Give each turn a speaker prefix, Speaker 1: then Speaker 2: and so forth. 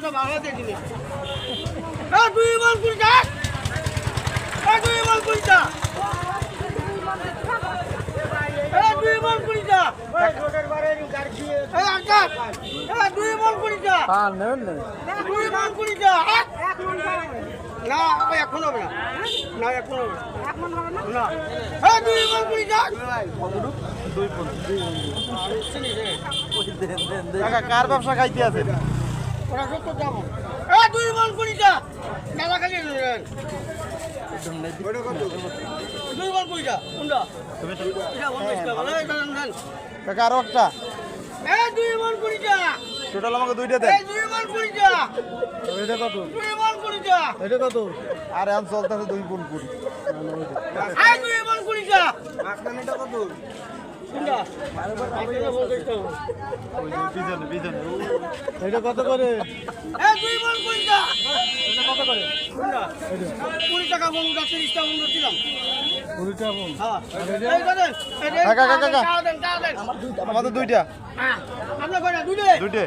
Speaker 1: তো ভালো দেখিনি এ 2 মন 20 টাকা এ 2 মন 20 টাকা এ 2 মন 20 টাকা ভাই ছোটের বারে গাড়ি দিয়ে এ আচ্ছা এ 2 মন 20 টাকা
Speaker 2: হ্যাঁ নেবেন না
Speaker 1: 2 মন 20 টাকা 1 মন না এখন হবে না না এখন হবে 1 মন হবে না না এ 2 মন 20 টাকা
Speaker 2: কাকা কার ব্যবসা খাইতে আছে
Speaker 1: ওরা সত্য দাম এ 2 মন 20 টাকা মেলা খালি নেন 2 মন 20 টাকা কোনটা এটা 50 টাকা এই দেন
Speaker 2: কাকা আরো একটা
Speaker 1: এ 2 মন 20 টাকা
Speaker 2: টোটাল আমাকে দুইটা দেন
Speaker 1: এই 2 মন 20 টাকা
Speaker 2: এটা কত
Speaker 1: 2 মন 20 টাকা
Speaker 2: এটা কত আরে আম চলতেছে 2 গুণ 20
Speaker 1: এই 2 মন 20 টাকা মাছখানেটা কত কোনটা
Speaker 2: এটা কত করে
Speaker 1: এই 2 মন 20 টাকা এটা কত করে কোনটা 20 টাকা বন্ধু 30 টাকা বন্ধু দিলাম
Speaker 2: 20 টাকা বল
Speaker 1: হ্যাঁ এই দেন
Speaker 2: কাকা, কাকা, কাকা।
Speaker 1: টাকা দেন
Speaker 2: আমাদের দুইটা
Speaker 1: হ্যাঁ আপনার কয়টা দুইটা
Speaker 2: দুইটা